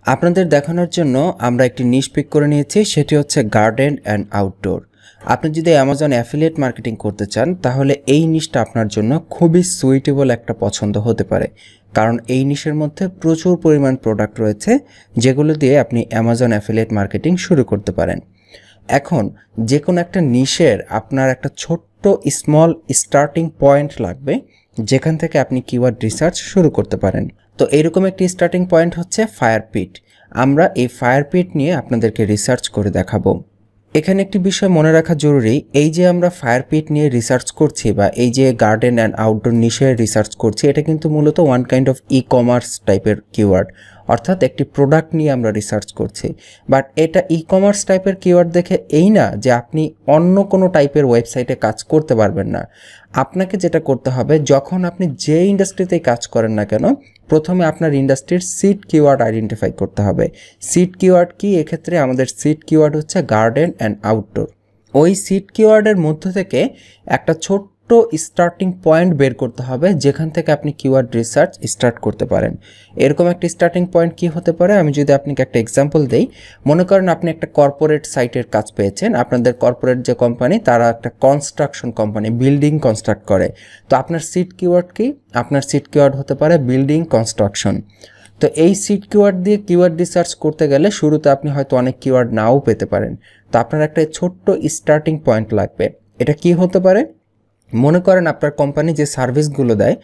আপনাদের দেখানোর জন্য আমরা একটি নিশ পিক করে নিয়েছি, সেটি হচ্ছে গার্ডেন অ্যান্ড আউটডোর। আপনি যদি অ্যামাজন অ্যাফিলিয়েট মার্কেটিং করতে চান তাহলে এই নিশটা আপনার জন্য খুবই সুইটেবল একটা পছন্দ হতে পারে, কারণ এই নিশের মধ্যে প্রচুর পরিমাণ প্রোডাক্ট রয়েছে যেগুলো দিয়ে আপনি অ্যামাজন অ্যাফিলিয়েট মার্কেটিং শুরু করতে পারেন। এখন যে কোনো একটা নিশের আপনার একটা ছোট্ট স্মল স্টার্টিং পয়েন্ট লাগবে যেখান থেকে আপনি কিওয়ার্ড রিসার্চ শুরু করতে পারেন। তো এইরকম একটি স্টার্টিং পয়েন্ট হচ্ছে ফায়ার পিট। আমরা এই ফায়ার পিট নিয়ে আপনাদেরকে রিসার্চ করে দেখাবো। এখানে একটি বিষয় মনে রাখা জরুরি, এই যে আমরা ফায়ার পিট নিয়ে রিসার্চ করছি বা এই যে গার্ডেন অ্যান্ড আউটডোর নিশে রিসার্চ করছি, এটা কিন্তু মূলত one kind of e commerce টাইপের কিওয়ার্ড, অর্থাৎ একটি প্রোডাক্ট নিয়ে আমরা রিসার্চ করছি। বাট এটা ই কমার্স টাইপের কিওয়ার্ড দেখে এই না যে আপনি অন্য কোনো টাইপের ওয়েবসাইটে কাজ করতে পারবেন না। আপনাকে যেটা করতে হবে, যখন আপনি যে ইন্ডাস্ট্রিতেই কাজ করেন না কেন, প্রথমে আপনার ইন্ডাস্ট্রির সিড কিওয়ার্ড আইডেন্টিফাই করতে হবে। সিড কিওয়ার্ড কি? এক্ষেত্রে আমাদের সিড কিওয়ার্ড হচ্ছে গার্ডেন অ্যান্ড আউটডোর। ওই সিড কিওয়ার্ডের মধ্য থেকে একটা ছোট্ট স্টার্টিং পয়েন্ট বের করতে হবে যেখান থেকে আপনি কিওয়ার্ড রিসার্চ স্টার্ট করতে পারেন। এরকম একটা স্টার্টিং পয়েন্ট কি হতে পারে, আমি যদি আপনাকে একটা এক্সাম্পল দেই। মনে করেন আপনি একটা কর্পোরেট সাইটের কাজ পেয়েছেন, আপনাদের কর্পোরেট যে কোম্পানি তারা একটা কনস্ট্রাকশন কোম্পানি, বিল্ডিং কনস্ট্রাক্ট করে। তো আপনার সিড কিওয়ার্ড কি? আপনার সিড কিওয়ার্ড হতে পারে বিল্ডিং কনস্ট্রাকশন। তো এই সিড কিওয়ার্ড দিয়ে কিওয়ার্ড রিসার্চ করতে গেলে শুরুতে আপনি হয়তো অনেক কিওয়ার্ড নাও পেতে পারেন। তো আপনার একটা ছোট্ট স্টার্টিং পয়েন্ট লাগবে। এটা কি হতে পারে? মনে করেন আপনার কোম্পানি যে সার্ভিসগুলো দেয়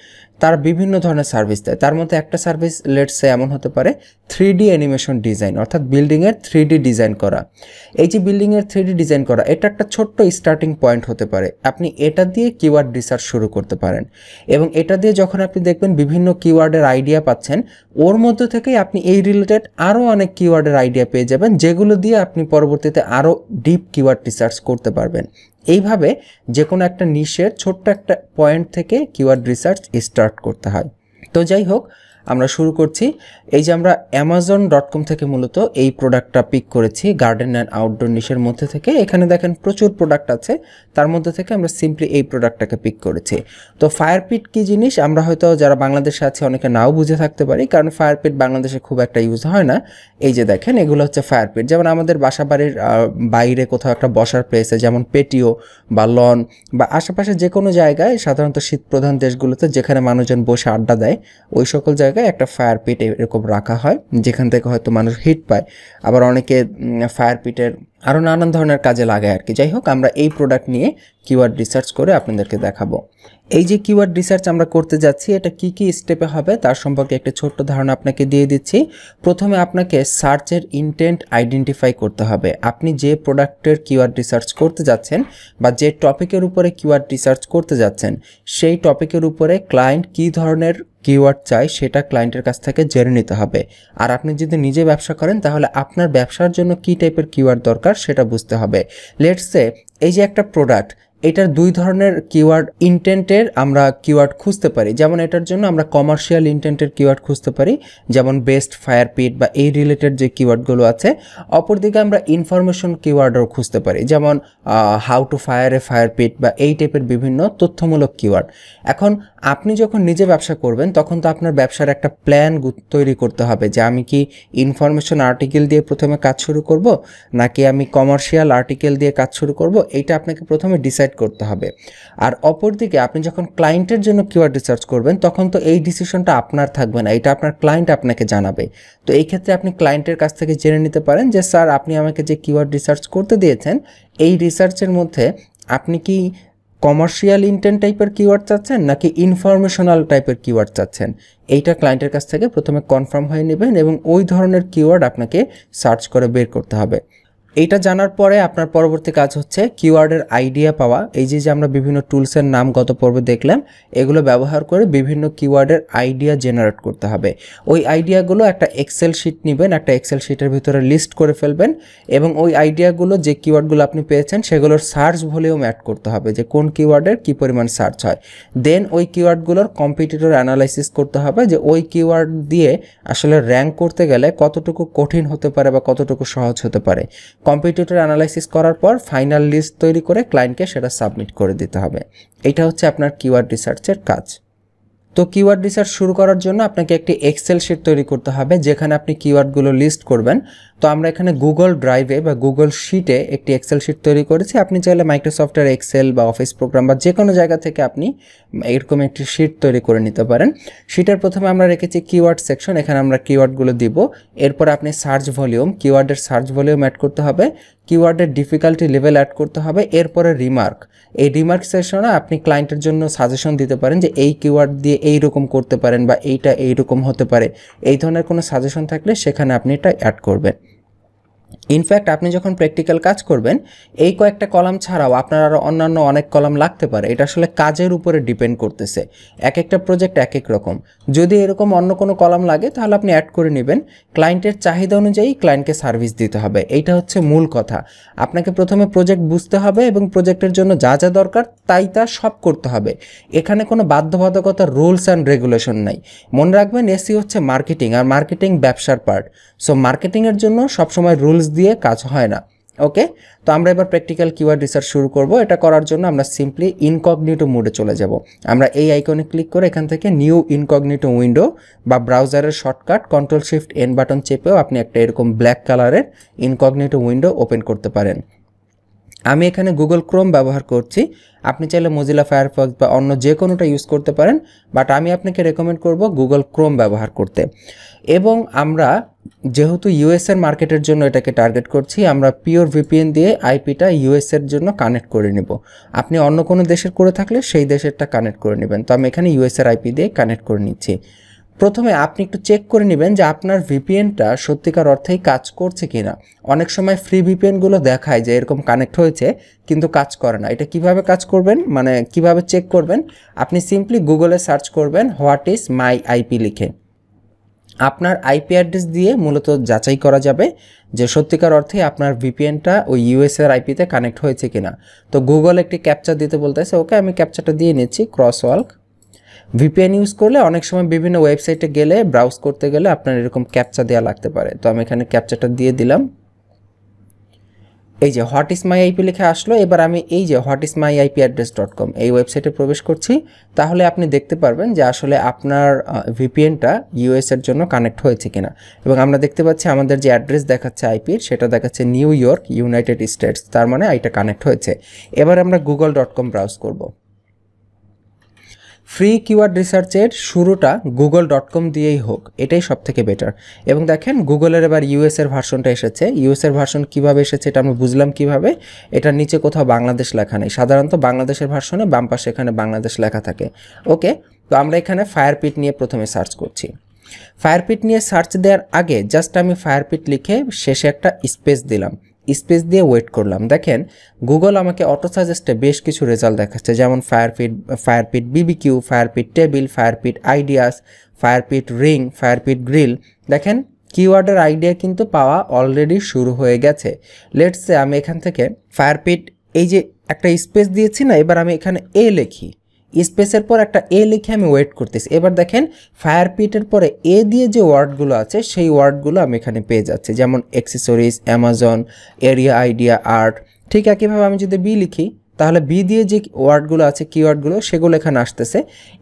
তারা বিভিন্ন ধরনের সার্ভিস দেয়, তার মধ্যে একটা সার্ভিস লেটস সে এমন হতে পারে 3D অ্যানিমেশন ডিজাইন, অর্থাৎ বিল্ডিংয়ের 3D ডিজাইন করা। এই যে বিল্ডিংয়ের 3D ডিজাইন করা, এটা একটা ছোট্ট স্টার্টিং পয়েন্ট হতে পারে। আপনি এটা দিয়ে কিওয়ার্ড রিসার্চ শুরু করতে পারেন এবং এটা দিয়ে যখন আপনি দেখবেন বিভিন্ন কিওয়ার্ডের আইডিয়া পাচ্ছেন, ওর মধ্যে থেকেই আপনি এই রিলেটেড আরও অনেক কিওয়ার্ডের আইডিয়া পেয়ে যাবেন, যেগুলো দিয়ে আপনি পরবর্তীতে আরও ডিপ কিওয়ার্ড রিসার্চ করতে পারবেন। এইভাবে যে কোনো একটা নিশের ছোট্ট একটা পয়েন্ট থেকে কিওয়ার্ড রিসার্চ স্টার্ট করতে হয়। তো যাই হোক, আমরা শুরু করছি। এই যে আমরা amazon.com থেকে মূলত এই প্রোডাক্টটা পিক করেছি গার্ডেন অ্যান্ড আউটডোর নিশের মধ্যে থেকে। এখানে দেখেন প্রচুর প্রোডাক্ট আছে, তার মধ্যে থেকে আমরা সিম্পলি এই প্রোডাক্টটাকে পিক করেছি। তো ফায়ার পিট কী জিনিস আমরা হয়তো যারা বাংলাদেশে আছে অনেকে নাও বুঝে থাকতে পারি, কারণ ফায়ার পিট বাংলাদেশে খুব একটা ইউজ হয় না। এই যে দেখেন এগুলো হচ্ছে ফায়ার পিট, যেমন আমাদের বাসা বাড়ির বাইরে কোথাও একটা বসার প্লেসে যেমন পেটিও বা লন বা আশেপাশে যে কোনো জায়গায়, সাধারণত শীতপ্রধান দেশগুলোতে যেখানে মানুষজন বসে আড্ডা দেয়, ওই সকল জায়গায় একটা ফায়ার পিট এরকম রাখা হয় যেখান থেকে হয়তো মানুষ হিট পায়। আবার অনেকে ফায়ার পিটের আরও নানান ধরনের কাজে লাগায় আর কি। যাই হোক, আমরা এই প্রোডাক্ট নিয়ে কিওয়ার্ড রিসার্চ করে আপনাদেরকে দেখাবো। এই যে কিওয়ার্ড রিসার্চ আমরা করতে যাচ্ছি, এটা কি কি স্টেপে হবে তার সম্পর্কে একটা ছোট্ট ধারণা আপনাকে দিয়ে দিচ্ছি। প্রথমে আপনাকে সার্চের ইনটেন্ট আইডেন্টিফাই করতে হবে। আপনি যে প্রোডাক্টের কিওয়ার্ড রিসার্চ করতে যাচ্ছেন বা যে টপিকের উপরে কিওয়ার্ড রিসার্চ করতে যাচ্ছেন, সেই টপিকের উপরে ক্লায়েন্ট কী ধরনের কিওয়ার্ড চাই সেটা ক্লায়েন্টের কাছ থেকে জেনে নিতে হবে। আর আপনি যদি নিজে ব্যবসা করেন তাহলে আপনার ব্যবসার জন্য কী টাইপের কিওয়ার্ড দরকার সেটা বুঝতে হবে। লেটস সে এই যে একটা প্রোডাক্ট, এটার দুই ধরনের কিওয়ার্ড ইনটেন্টের আমরা কিওয়ার্ড খুঁজতে পারি। যেমন এটার জন্য আমরা কমার্শিয়াল ইনটেন্টের কিওয়ার্ড খুঁজতে পারি, যেমন বেস্ট ফায়ার পিট বা এই রিলেটেড যে কিওয়ার্ডগুলো আছে। অপরদিকে আমরা ইনফরমেশন কিওয়ার্ডও খুঁজতে পারি, যেমন how to fire a fire pit বা এই টাইপের বিভিন্ন তথ্যমূলক কিওয়ার্ড। এখন আপনি যখন নিজে ব্যবসা করবেন তখন তো আপনার ব্যবসার একটা প্ল্যান তৈরি করতে হবে যে আমি কি ইনফরমেশন আর্টিকেল দিয়ে প্রথমে কাজ শুরু করব নাকি আমি কমার্শিয়াল আর্টিকেল দিয়ে কাজ শুরু করব, এইটা আপনাকে প্রথমে ডিসাইড করতে হবে। আর অপরদিকে আপনি যখন ক্লায়েন্টের জন্য কিওয়ার্ড রিসার্চ করবেন তখন তো এই ডিসিশনটা আপনার থাকবে না, এটা আপনার ক্লায়েন্ট আপনাকে জানাবে। তো এই ক্ষেত্রে আপনি ক্লায়েন্টের কাছ থেকে জেনে নিতে পারেন যে স্যার আপনি আমাকে যে কিওয়ার্ড রিসার্চ করতে দিয়েছেন, এই রিসার্চের মধ্যে আপনি কি কমার্শিয়াল ইনটেন্ট টাইপের কিওয়ার্ড চাচ্ছেন নাকি ইনফরমেশনাল টাইপের কিওয়ার্ড চাচ্ছেন। এইটা ক্লায়েন্টের কাছ থেকে প্রথমে কনফার্ম হয়ে নেবেন এবং ওই ধরনের কিওয়ার্ড আপনাকে সার্চ করে বের করতে হবে। এইটা জানার পরে আপনার পরবর্তী কাজ হচ্ছে কিওয়ার্ডের আইডিয়া পাওয়া। এই যে আমরা বিভিন্ন টুলসের নাম গত পর্বে দেখলাম, এগুলো ব্যবহার করে বিভিন্ন কিওয়ার্ডের আইডিয়া জেনারেট করতে হবে। ওই আইডিয়াগুলো একটা এক্সেল শিট নেবেন, একটা এক্সেল শিটের ভিতরে লিস্ট করে ফেলবেন এবং ওই আইডিয়াগুলো যে কিওয়ার্ডগুলো আপনি পেয়েছেন সেগুলোর সার্চ ভলিউম অ্যাড করতে হবে যে কোন কিওয়ার্ডের কী পরিমাণ সার্চ হয়। দেন ওই কিওয়ার্ডগুলোর কম্পিটিটর অ্যানালাইসিস করতে হবে যে ওই কিওয়ার্ড দিয়ে আসলে র্যাঙ্ক করতে গেলে কতটুকু কঠিন হতে পারে বা কতটুকু সহজ হতে পারে। কম্পিটিটর অ্যানালাইসিস করার পর ফাইনাল লিস্ট তৈরি করে ক্লায়েন্টকে সেটা সাবমিট করে দিতে হবে। এটা হচ্ছে আপনার কিওয়ার্ড রিসার্চের কাজ। তো কিওয়ার্ড রিসার্চ শুরু করার জন্য আপনাকে একটি এক্সেল শিট তৈরি করতে হবে যেখানে আপনি কিওয়ার্ডগুলো লিস্ট করবেন। তো আমরা এখানে গুগল ড্রাইভে বা গুগল শিটে একটি এক্সেল শিট তৈরি করেছি। আপনি চাইলে মাইক্রোসফটের এক্সেল বা অফিস প্রোগ্রাম বা যে কোনো জায়গা থেকে আপনি এরকম একটি শিট তৈরি করে নিতে পারেন। শিটের প্রথমে আমরা রেখেছি কিওয়ার্ড সেকশন, এখানে আমরা কিওয়ার্ডগুলো দিব। এরপর আপনি সার্চ ভলিউম, কিওয়ার্ডের সার্চ ভলিউম অ্যাড করতে হবে, কিওয়ার্ডের ডিফিকাল্টি লেভেল অ্যাড করতে হবে। এরপরে রিমার্ক, এই রিমার্ক সেকশনে আপনি ক্লায়েন্টের জন্য সাজেশন দিতে পারেন যে এই কিওয়ার্ড দিয়ে এইরকম করতে পারেন বা এইটা এইরকম হতে পারে, এই ধরনের কোনো সাজেশন থাকলে সেখানে আপনি এটা অ্যাড করবেন। ইনফ্যাক্ট আপনি যখন প্র্যাকটিক্যাল কাজ করবেন এই কয়েকটা কলাম ছাড়াও আপনার আরও অন্যান্য অনেক কলাম লাগতে পারে, এটা আসলে কাজের উপরে ডিপেন্ড করতেছে, এক একটা প্রজেক্ট এক এক রকম। যদি এরকম অন্য কোনো কলাম লাগে তাহলে আপনি অ্যাড করে নেবেন। ক্লায়েন্টের চাহিদা অনুযায়ী ক্লায়েন্টকে সার্ভিস দিতে হবে, এইটা হচ্ছে মূল কথা। আপনাকে প্রথমে প্রজেক্ট বুঝতে হবে এবং প্রজেক্টের জন্য যা যা দরকার তা সব করতে হবে। এখানে কোনো বাধ্যবাধকতা, রুলস অ্যান্ড রেগুলেশন নাই। মনে রাখবেন এসইও হচ্ছে মার্কেটিং, আর মার্কেটিং ব্যবসার পার্ট। সো মার্কেটিংয়ের জন্য সবসময় রুলস দিয়ে কাজ হয় না। ওকে, তো আমরা এবার প্র্যাকটিক্যাল কিওয়ার্ড রিসার্চ শুরু করব। এটা করার জন্য আমরা সিম্পলি ইনকগনিটো মোডে চলে যাব। আমরা এই আইকনে ক্লিক করে এখান থেকে নিউ ইনকগনিটো উইন্ডো বা ব্রাউজারের শর্টকাট Ctrl+Shift+N বাটন চেপেও আপনি একটা এরকম ব্ল্যাক কালারের ইনকগনিটো উইন্ডো ওপেন করতে পারেন। আমি এখানে গুগল ক্রোম ব্যবহার করছি, আপনি চাইলে মোজিলা ফায়ারফক্স বা অন্য যে কোনোটা ইউজ করতে পারেন, বাট আমি আপনাকে রেকমেন্ড করব গুগল ক্রোম ব্যবহার করতে। এবং আমরা যেহেতু ইউএসএর মার্কেটের জন্য এটাকে টার্গেট করছি, আমরা পিওর ভিপিএন দিয়ে আইপিটা ইউএসএর জন্য কানেক্ট করে নেব। আপনি অন্য কোনো দেশের করে থাকলে সেই দেশেরটা কানেক্ট করে নেবেন। তো আমি এখানে ইউএসএর আইপি দিয়ে কানেক্ট করে নিচ্ছি। প্রথমে আপনি একটু চেক করে নেবেন যে আপনার ভিপিএনটা সত্যিকার অর্থেই কাজ করছে কিনা। অনেক সময় ফ্রি ভিপিএনগুলো দেখায় যে এরকম কানেক্ট হয়েছে কিন্তু কাজ করে না। এটা কিভাবে কাজ করবেন, মানে কিভাবে চেক করবেন, আপনি সিম্পলি গুগলে সার্চ করবেন হোয়াট ইজ মাই আইপি লিখে। আপনার আইপি অ্যাড্রেস দিয়ে মূলত যাচাই করা যাবে যে সত্যিকার অর্থে আপনার ভিপিএনটা ওই ইউএসএর আইপিতে কানেক্ট হয়েছে কিনা। তো গুগল একটি ক্যাপচা দিতে বলতেছে, ওকে আমি ক্যাপচাটা দিয়ে নিচ্ছি। ক্রসওয়াল্ক ভিপিএন ইউজ করলে অনেক সময় বিভিন্ন ওয়েবসাইটে গেলে ব্রাউজ করতে গেলে আপনার এরকম ক্যাপচা দেওয়া লাগতে পারে। তো আমি এখানে ক্যাপচাটা দিয়ে দিলাম। এই যে হোয়াট ইজ মাই আইপি লিখে আসলো। এবার আমি এই যে whatismyipaddress.com এই ওয়েবসাইটে প্রবেশ করছি। তাহলে আপনি দেখতে পারবেন যে আসলে আপনার ভিপিএনটা ইউএস এর জন্য কানেক্ট হয়েছে কিনা। এবং আমরা দেখতে পাচ্ছি আমাদের যে অ্যাড্রেস দেখাচ্ছে আইপির সেটা দেখাচ্ছে নিউ ইয়র্ক, ইউনাইটেড স্টেটস, তার মানে এটা কানেক্ট হয়েছে। এবার আমরা google.com ব্রাউজ করব। ফ্রি কিওয়ার্ড রিসার্চের শুরুটা google.com দিয়েই হোক, এটাই সব থেকে বেটার। এবং দেখেন গুগলের এবার ইউএসের ভার্সনটা এসেছে। ইউএসের ভার্সন কিভাবে এসেছে এটা আমরা বুঝলাম কিভাবে। এটার নিচে কোথাও বাংলাদেশ লেখা নেই। সাধারণত বাংলাদেশের ভার্সনে বাম পাশে এখানে বাংলাদেশ লেখা থাকে। ওকে, তো আমরা এখানে ফায়ারপিট নিয়ে প্রথমে সার্চ করছি। ফায়ারপিট নিয়ে সার্চ দেওয়ার আগে জাস্ট আমি ফায়ারপিট লিখে শেষে একটা স্পেস দিলাম, স্পেস দিয়ে ওয়েট করলাম। দেখেন গুগল আমাকে অটো সাজেস্টে বেশ কিছু রেজাল্ট দেখাচ্ছে, যেমন fire pit BBQ, fire pit table, fire pit ideas, fire pit ring, fire pit grill. দেখেন কিওয়ার্ডের আইডিয়া কিন্তু পাওয়া অলরেডি শুরু হয়ে গেছে। লেটস সে আমি এখান থেকে ফায়ারপিট, এই যে একটা স্পেস দিয়েছি না, এবার আমি এখানে এ লিখি, স্পেসের পর একটা এ লিখে আমি ওয়েট করতেছি। এবার দেখেন ফায়ারপিটের পরে এ দিয়ে যে ওয়ার্ডগুলো আছে সেই ওয়ার্ডগুলো আমি এখানে পেয়ে যাচ্ছি, যেমন accessories, Amazon, area idea, art. ঠিক একইভাবে আমি যদি বি লিখি তাহলে বি দিয়ে যে ওয়ার্ডগুলো আছে, কিওয়ার্ডগুলো, সেগুলো এখানে আসতেছে।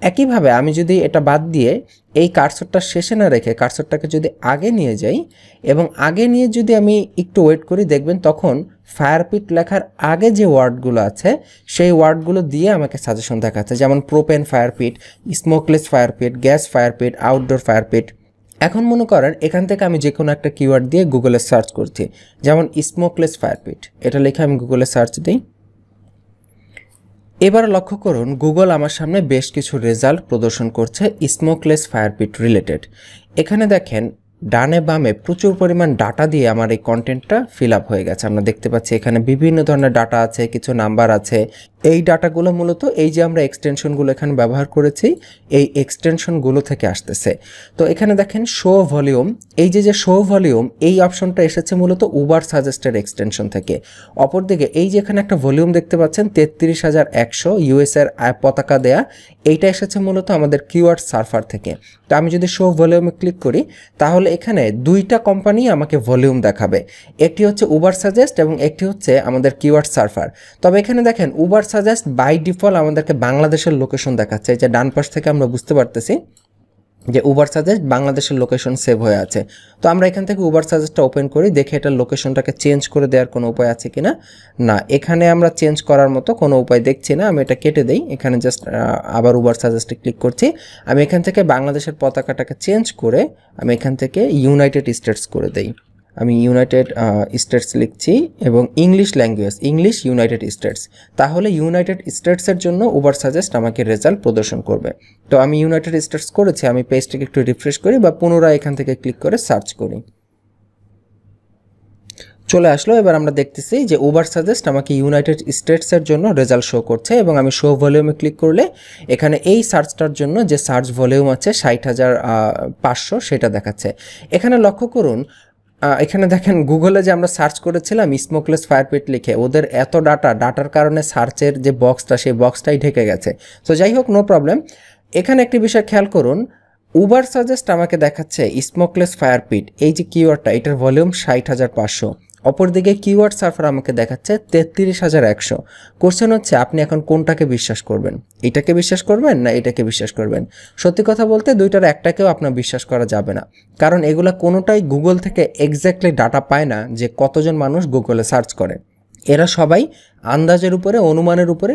একইভাবে আমি যদি এটা বাদ দিয়ে এই কার্সরটা শেষে না রেখে কার্সরটাকে যদি আগে নিয়ে যাই এবং আগে নিয়ে যদি আমি একটু ওয়েট করি, দেখবেন তখন ফায়ারপিট লেখার আগে যে ওয়ার্ডগুলো আছে সেই ওয়ার্ডগুলো দিয়ে আমাকে সাজেশন দেখাচ্ছে, যেমন প্রোপেন ফায়ারপিট, স্মোকলেস ফায়ারপিট, গ্যাস ফায়ারপিট, আউটডোর ফায়ারপিট। এখন মনে করেন এখান থেকে আমি যে কোনো একটা কিওয়ার্ড দিয়ে গুগলে সার্চ করছি, যেমন স্মোকলেস ফায়ারপিট, এটা লিখে আমি গুগলে সার্চ দিই। এবার লক্ষ্য করুন গুগল আমার সামনে বেশ কিছু রেজাল্ট প্রদর্শন করছে স্মোকলেস ফায়ারপিট রিলেটেড। এখানে দেখেন ডানে বামে প্রচুর পরিমাণ ডাটা দিয়ে আমার এই কন্টেন্টটা ফিল আপ হয়ে গেছে। আমরা দেখতে পাচ্ছি এখানে বিভিন্ন ধরনের ডাটা আছে, কিছু নাম্বার আছে। এই ডাটাগুলো মূলত এই যে আমরা এক্সটেনশনগুলো এখানে ব্যবহার করেছি এই এক্সটেনশনগুলো থেকে আসতেছে। তো এখানে দেখেন শো ভলিউম, এই যে শো ভলিউম এই অপশনটা এসেছে মূলত উবার সাজেস্টেড এক্সটেনশন থেকে। অপরদিকে এই যে এখানে একটা ভলিউম দেখতে পাচ্ছেন 33,100 ইউএসের পতাকা দেয়া, এইটা এসেছে মূলত আমাদের কিওয়ার্ড সার্ভার থেকে। তো আমি যদি শো ভলিউমে ক্লিক করি তাহলে এখানে দুইটা কোম্পানি আমাকে ভলিউম দেখাবে, একটি হচ্ছে উবার সাজেস্ট এবং একটি হচ্ছে আমাদের কিওয়ার্ড সার্ফার। তবে এখানে দেখেন উবার সাজেস্ট বাই ডিফল্ট আমাদেরকে বাংলাদেশের লোকেশন দেখাচ্ছে, যে ডান পাশ থেকে আমরা বুঝতে পারতেছি যে উবার সাজেস্ট বাংলাদেশের লোকেশন সেভ হয়ে আছে। তো আমরা এখান থেকে উবার সাজেস্টটা ওপেন করি, দেখে এটার লোকেশনটাকে চেঞ্জ করে দেওয়ার কোনো উপায় আছে কিনা। না, এখানে আমরা চেঞ্জ করার মতো কোনো উপায় দেখছি না, আমি এটা কেটে দেই। এখানে জাস্ট আবার উবার সাজেস্টে ক্লিক করছি। আমি এখান থেকে বাংলাদেশের পতাকাটাকে চেঞ্জ করে আমি এখান থেকে ইউনাইটেড স্টেটস করে দেই। আমি ইউনাইটেড স্টেটস লিখছি এবং English language, English United states. তাহলে ইউনাইটেড স্টেটসের জন্য উবার সাজেস্ট আমাকে রেজাল্ট প্রদর্শন করবে। তো আমি ইউনাইটেড স্টেটস করেছি, আমি পেজটাকে একটু রিফ্রেশ করি বা পুনরায় এখান থেকে ক্লিক করে সার্চ করি, চলে আসলো। এবার আমরা দেখতেছি যে উবার সাজেস্ট আমাকে ইউনাইটেড স্টেটসের জন্য রেজাল্ট শো করছে এবং আমি শো ভলিউমে ক্লিক করলে এখানে এই সার্চটার জন্য যে সার্চ ভলিউম আছে 60,500 সেটা দেখাচ্ছে। এখানে লক্ষ্য করুন, এখানে দেখেন গুগলে যে আমরা সার্চ করেছিলাম স্মোকলেস ফায়ারপিট লিখে, ওদের এত ডাটার কারণে সার্চের যে বক্সটা সেই বক্সটাই ঢেকে গেছে। তো যাই হোক, নো প্রবলেম। এখানে একটি বিষয় খেয়াল করুন, উবার সাজেস্ট আমাকে দেখাচ্ছে স্মোকলেস ফায়ারপিট, এই যে কিওয়ার্ডটা, এটার ভলিউম 60,500। অপরদিকে কিওয়ার্ড সার্ফার আমাকে দেখাচ্ছে 33,100। কোশ্চেন হচ্ছে আপনি এখন কোনটাকে বিশ্বাস করবেন, এটাকে বিশ্বাস করবেন না এটাকে বিশ্বাস করবেন? সত্যি কথা বলতে দুইটার একটাকেও আপনার বিশ্বাস করা যাবে না, কারণ এগুলা কোনোটাই গুগল থেকে এক্স্যাক্টলি ডাটা পায় না যে কতজন মানুষ গুগলে সার্চ করে। এরা সবাই আন্দাজের উপরে, অনুমানের উপরে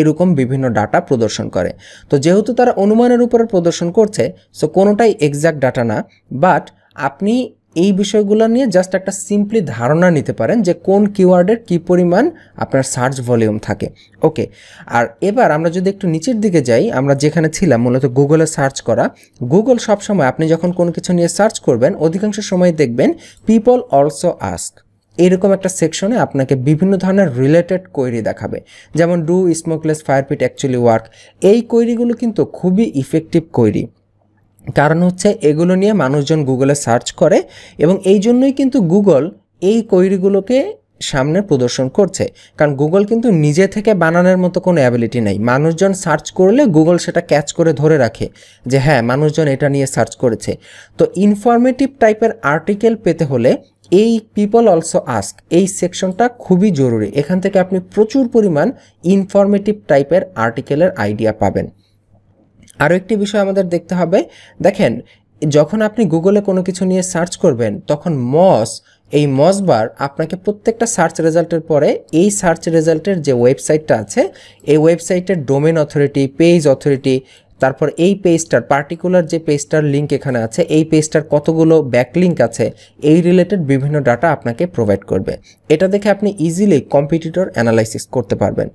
এরকম বিভিন্ন ডাটা প্রদর্শন করে। তো যেহেতু তারা অনুমানের উপরে প্রদর্শন করছে, সো কোনোটাই এক্স্যাক্ট ডাটা না, বাট আপনি এই বিষয়গুলো নিয়ে জাস্ট একটা সিম্পলি ধারণা নিতে পারেন যে কোন কিওয়ার্ডের কী পরিমাণ আপনার সার্চ ভলিউম থাকে। ওকে, আর এবার আমরা যদি একটু নিচের দিকে যাই, আমরা যেখানে ছিলাম মূলত গুগলে সার্চ করা। গুগল সবসময় আপনি যখন কোনো কিছু নিয়ে সার্চ করবেন, অধিকাংশ সময় দেখবেন পিপল অলসো আস্ক, এরকম একটা সেকশনে আপনাকে বিভিন্ন ধরনের রিলেটেড কোয়েরি দেখাবে, যেমন ডু স্মোকলেস ফায়ারপিট অ্যাকচুয়ালি ওয়ার্ক। এই কোয়েরিগুলো কিন্তু খুবই ইফেক্টিভ কোয়েরি, কারণ হচ্ছে এগুলো নিয়ে মানুষজন গুগলে সার্চ করে এবং এই জন্যই কিন্তু গুগল এই কোয়েরিগুলোকে সামনে প্রদর্শন করছে। কারণ গুগল কিন্তু নিজে থেকে বানানোর মতো কোনো অ্যাবিলিটি নেই, মানুষজন সার্চ করলে গুগল সেটা ক্যাচ করে ধরে রাখে যে হ্যাঁ মানুষজন এটা নিয়ে সার্চ করেছে। তো ইনফরমেটিভ টাইপের আর্টিকেল পেতে হলে এই পিপল অলসো আস্ক এই সেকশনটা খুবই জরুরি। এখান থেকে আপনি প্রচুর পরিমাণ ইনফরমেটিভ টাইপের আর্টিকেলের আইডিয়া পাবেন। আরও একটি বিষয় আমাদের দেখতে হবে, দেখেন যখন আপনি গুগলে কোনো কিছু নিয়ে সার্চ করবেন তখন এই মসবার আপনাকে প্রত্যেকটা সার্চ রেজাল্টের পরে এই সার্চ রেজাল্টের যে ওয়েবসাইটটা আছে এই ওয়েবসাইটের ডোমেন অথরিটি, পেজ অথরিটি, তারপর এই পেজটার পার্টিকুলার যে পেজটার লিঙ্ক এখানে আছে এই পেজটার কতগুলো ব্যাকলিঙ্ক আছে এই রিলেটেড বিভিন্ন ডাটা আপনাকে প্রোভাইড করবে। এটা দেখে আপনি ইজিলি কম্পিটিটর অ্যানালাইসিস করতে পারবেন।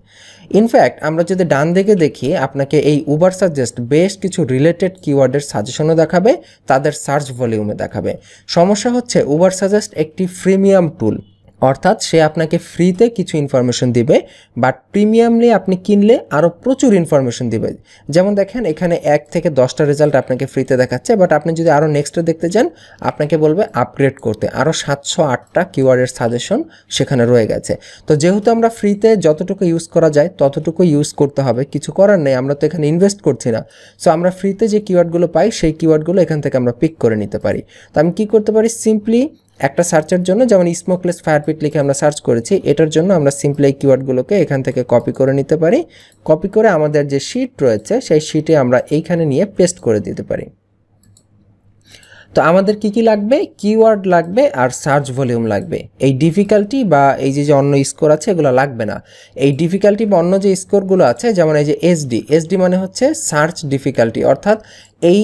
ইনফ্যাক্ট আমরা যদি ডান দিকে দেখি, আপনাকে এই উবার সাজেস্ট বেশ কিছু রিলেটেড কিওয়ার্ডের সাজেশনও দেখাবে, তাদের সার্চ ভলিউমে দেখাবে। সমস্যা হচ্ছে উবার সাজেস্ট একটি ফ্রিমিয়াম টুল, অর্থাৎ সে আপনাকে ফ্রিতে কিছু ইনফরমেশন দিবে, বাট প্রিমিয়ামলি আপনি কিনলে আরও প্রচুর ইনফরমেশন দিবে। যেমন দেখেন এখানে 1 থেকে 10টা রেজাল্ট আপনাকে ফ্রিতে দেখাচ্ছে, বাট আপনি যদি আরও নেক্সটে দেখতে চান আপনাকে বলবে আপগ্রেড করতে, আরও 708টা কিওয়ার্ডের সাজেশন সেখানে রয়ে গেছে। তো যেহেতু আমরা ফ্রিতে যতটুকু ইউজ করা যায় ততটুকু ইউজ করতে হবে, কিছু করার নেই, আমরা তো এখানে ইনভেস্ট করছি না। সো আমরা ফ্রিতে যে কিওয়ার্ডগুলো পাই সেই কিওয়ার্ডগুলো এখান থেকে আমরা পিক করে নিতে পারি। তো আমি কী করতে পারি, সিম্পলি একটা সার্চের জন্য যেমন স্মোকলেস ফায়ারপিট লিখে আমরা সার্চ করেছি, এটার জন্য আমরা সিম্পলি এই কিওয়ার্ডগুলোকে এখান থেকে কপি করে নিতে পারি। কপি করে আমাদের যে শিট রয়েছে সেই শিটে আমরা এইখানে নিয়ে পেস্ট করে দিতে পারি। তো আমাদের কি লাগবে, কিওয়ার্ড লাগবে আর সার্চ ভলিউম লাগবে। এই ডিফিকাল্টি বা এই যে অন্য স্কোর আছে এগুলো লাগবে না। এই ডিফিকাল্টি বা অন্য যে স্কোরগুলো আছে যেমন এই যে এসডি মানে হচ্ছে সার্চ ডিফিকাল্টি, অর্থাৎ এই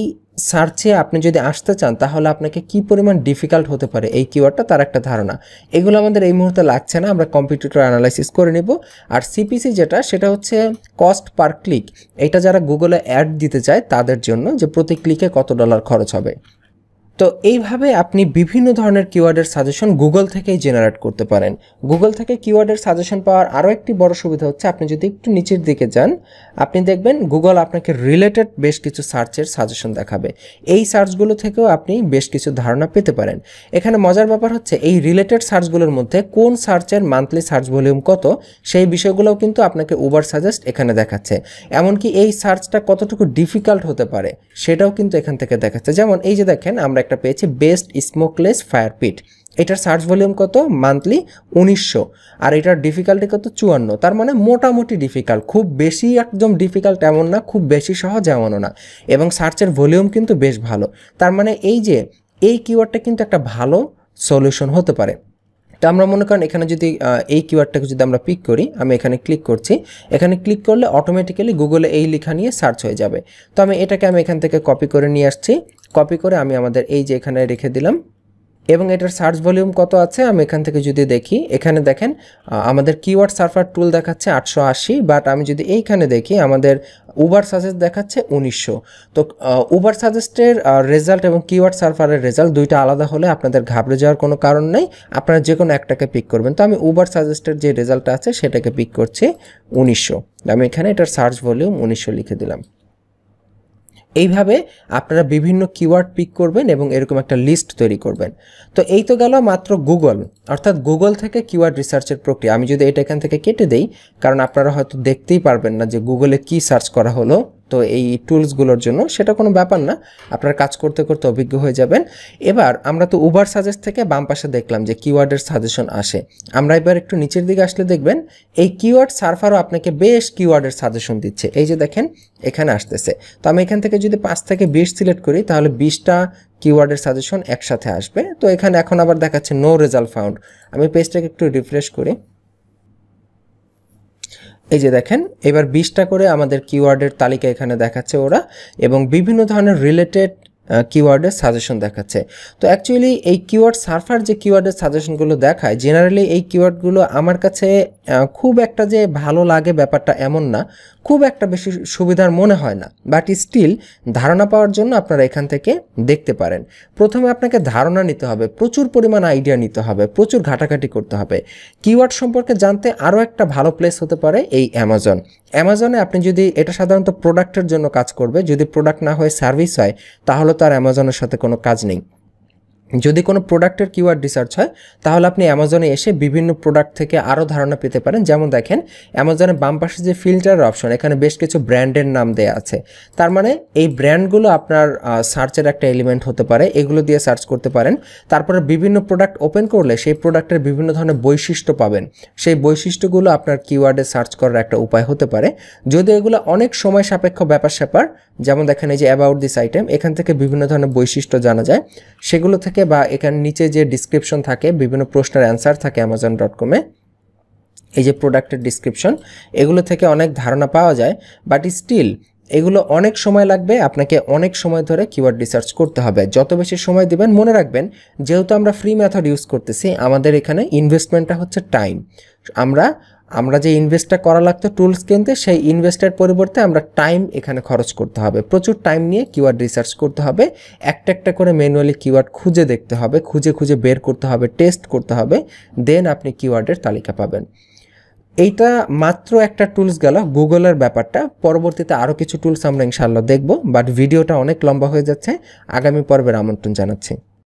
সার্চে আপনি যদি আসতে চান তাহলে আপনাকে কি পরিমাণ ডিফিকাল্ট হতে পারে এই কিওয়ার্ডটা তার একটা ধারণা। এগুলো আমাদের এই মুহূর্তে লাগছে না, আমরা কম্পিটিটর অ্যানালাইসিস করে নেব। আর সিপিসি সেটা হচ্ছে কস্ট পার ক্লিক, এটা যারা গুগলে অ্যাড দিতে চায় তাদের জন্য, যে প্রতি ক্লিকে কত ডলার খরচ হবে। তো এইভাবে আপনি বিভিন্ন ধরনের কিওয়ার্ডের সাজেশন গুগল থেকেই জেনারেট করতে পারেন। গুগল থেকে কিওয়ার্ডের সাজেশন পাওয়ার আরও একটি বড় সুবিধা হচ্ছে, আপনি যদি একটু নিচের দিকে যান আপনি দেখবেন গুগল আপনাকে রিলেটেড বেশ কিছু সার্চের সাজেশন দেখাবে। এই সার্চগুলো থেকেও আপনি বেশ কিছু ধারণা পেতে পারেন। এখানে মজার ব্যাপার হচ্ছে এই রিলেটেড সার্চগুলোর মধ্যে কোন সার্চের মান্থলি সার্চ ভলিউম কত সেই বিষয়গুলোও কিন্তু আপনাকে উবার সাজেস্ট এখানে দেখাচ্ছে। এমনকি এই সার্চটা কতটুকু ডিফিকাল্ট হতে পারে সেটাও কিন্তু এখান থেকে দেখাচ্ছে। যেমন এই যে দেখেন আমরা একটা পেয়েছি, বেস্ট স্মোকলেস ফায়ার পিট। এটার সার্চ ভলিউম কত? মান্থলি 1900। আর এটার ডিফিকাল্টি কত? 54। তার মানে মোটামুটি ডিফিকাল্ট, খুব বেশি একদম ডিফিকাল্ট এমন না, খুব বেশি সহজ এমনও না, এবং সার্চের ভলিউম কিন্তু বেশ ভালো। তার মানে এই যে এই কিওয়ার্ডটা কিন্তু একটা ভালো সলিউশন হতে পারে। তো আমরা মনে করেন এখানে যদি এই কিওয়ার্ডটাকে যদি আমরা পিক করি, আমি এখানে ক্লিক করছি, এখানে ক্লিক করলে অটোমেটিক্যালি গুগলে এই লেখা নিয়ে সার্চ হয়ে যাবে। তো আমি এখান থেকে কপি করে নিয়ে আসছি, কপি করে আমি আমাদের এই যে এখানে রেখে দিলাম, এবং এটার সার্চ ভলিউম কত আছে আমি এখান থেকে যদি দেখি, এখানে দেখেন আমাদের কিওয়ার্ড সার্ফার টুল দেখাচ্ছে 880, বাট আমি যদি এইখানে দেখি আমাদের উবার সাজেস্ট দেখাচ্ছে 1900। তো উবার সাজেস্টের রেজাল্ট এবং কিওয়ার্ড সার্ফারের রেজাল্ট দুইটা আলাদা হলে আপনাদের ঘাবড়ে যাওয়ার কোনো কারণ নেই, আপনারা যে কোনো একটাকে পিক করবেন। তো আমি উবার সাজেস্টের যে রেজাল্টটা আছে সেটাকে পিক করছি 1900। আমি এখানে এটার সার্চ ভলিউম 1900 লিখে দিলাম। এইভাবে আপনারা বিভিন্ন কিওয়ার্ড পিক করবেন এবং এরকম একটা লিস্ট তৈরি করবেন। তো এই তো গেল মাত্র গুগল, অর্থাৎ গুগল থেকে কিওয়ার্ড রিসার্চের প্রক্রিয়া। আমি যদি এটা এখান থেকে কেটে দেই, কারণ আপনারা হয়তো দেখতেই পারবেন না যে গুগলে কি সার্চ করা হলো, তো এই টুলসগুলোর জন্য সেটা কোনো ব্যাপার না, আপনারা কাজ করতে করতে অভিজ্ঞ হয়ে যাবেন। এবার আমরা তো উবার সাজেস্ট থেকে বাম পাশে দেখলাম যে কিওয়ার্ডের সাজেশন আসে, আমরা এবার একটু নিচের দিকে আসলে দেখবেন এই কিওয়ার্ড সার্ফারও আপনাকে বেশ কিওয়ার্ডের সাজেশন দিচ্ছে। এই যে দেখেন এখানে আসতেছে, তো আমি এখান থেকে যদি 5 থেকে 20 সিলেক্ট করি তাহলে 20টা কিওয়ার্ডের সাজেশন একসাথে আসবে। তো এখানে এখন আবার দেখাচ্ছে নো রেজাল্ট ফাউন্ড। আমি পেজটাকে একটু রিফ্রেশ করি, এই যে দেখেন এবার 20টা করে আমাদের কিওয়ার্ডের তালিকা এখানে দেখাচ্ছে ওরা, এবং বিভিন্ন ধরনের রিলেটেড কিওয়ার্ডের সাজেশন দেখাচ্ছে। তো অ্যাকচুয়ালি এই কিওয়ার্ড সার্ফার যে কিওয়ার্ডের সাজেশনগুলো দেখায়, জেনারেলি এই কিওয়ার্ডগুলো আমার কাছে খুব একটা যে ভালো লাগে ব্যাপারটা এমন না, খুব একটা বেশি সুবিধার মনে হয় না, বাট স্টিল ধারণা পাওয়ার জন্য আপনারা এখান থেকে দেখতে পারেন। প্রথমে আপনাকে ধারণা নিতে হবে, প্রচুর পরিমাণ আইডিয়া নিতে হবে, প্রচুর ঘাটাঘাটি করতে হবে। কিওয়ার্ড সম্পর্কে জানতে আরও একটা ভালো প্লেস হতে পারে এই অ্যামাজন। অ্যামাজনে আপনি যদি, এটা সাধারণত প্রোডাক্টের জন্য কাজ করবে, যদি প্রোডাক্ট না হয়ে সার্ভিস হয় তাহলে তো আর অ্যামাজনের সাথে কোনো কাজ নেই। যদি কোনো প্রোডাক্টের কিওয়ার্ড রিসার্চ হয় তাহলে আপনি অ্যামাজনে এসে বিভিন্ন প্রোডাক্ট থেকে আরও ধারণা পেতে পারেন। যেমন দেখেন অ্যামাজনের বাম পাশে যে ফিল্টারের অপশন, এখানে বেশ কিছু ব্র্যান্ডের নাম দেওয়া আছে, তার মানে এই ব্র্যান্ডগুলো আপনার সার্চের একটা এলিমেন্ট হতে পারে, এগুলো দিয়ে সার্চ করতে পারেন। তারপরে বিভিন্ন প্রোডাক্ট ওপেন করলে সেই প্রোডাক্টের বিভিন্ন ধরনের বৈশিষ্ট্য পাবেন, সেই বৈশিষ্ট্যগুলো আপনার কিওয়ার্ডে সার্চ করার একটা উপায় হতে পারে। যদি এগুলো অনেক সময় সাপেক্ষ ব্যাপার স্যাপার, যেমন দেখেন এই যে অ্যাবাউট দিস আইটেম, এখান থেকে বিভিন্ন ধরনের বৈশিষ্ট্য জানা যায়, সেগুলো থেকে বা এখানে নিচে যে ডিসক্রিপশন থাকে, বিভিন্ন প্রশ্নের অ্যান্সার থাকে amazon.com-এ, এই যে প্রোডাক্টের ডিসক্রিপশন, এগুলো থেকে অনেক ধারণা পাওয়া যায়। বাট স্টিল এগুলো অনেক সময় লাগবে, আপনাকে অনেক সময় ধরে কিওয়ার্ড রিসার্চ করতে হবে। যত বেশি সময় দিবেন, মনে রাখবেন যেহেতু আমরা ফ্রি মেথড ইউজ করতেছি, আমাদের এখানে ইনভেস্টমেন্টটা হচ্ছে টাইম। আমরা যে ইনভেস্টটা করা লাগতো টুলস কিনতে, সেই ইনভেস্টের পরিবর্তে আমরা টাইম এখানে খরচ করতে হবে, প্রচুর টাইম নিয়ে কিওয়ার্ড রিসার্চ করতে হবে, একটা একটা করে ম্যানুয়ালি কিওয়ার্ড খুঁজে দেখতে হবে, খুঁজে খুঁজে বের করতে হবে, টেস্ট করতে হবে, দেন আপনি কিওয়ার্ডের তালিকা পাবেন। এইটা মাত্র একটা টুলস গেল গুগলের ব্যাপারটা, পরবর্তীতে আরও কিছু টুলস আমরা ইনশাআল্লাহ দেখব, বাট ভিডিওটা অনেক লম্বা হয়ে যাচ্ছে, আগামী পর্বের আমন্ত্রণ জানাচ্ছি।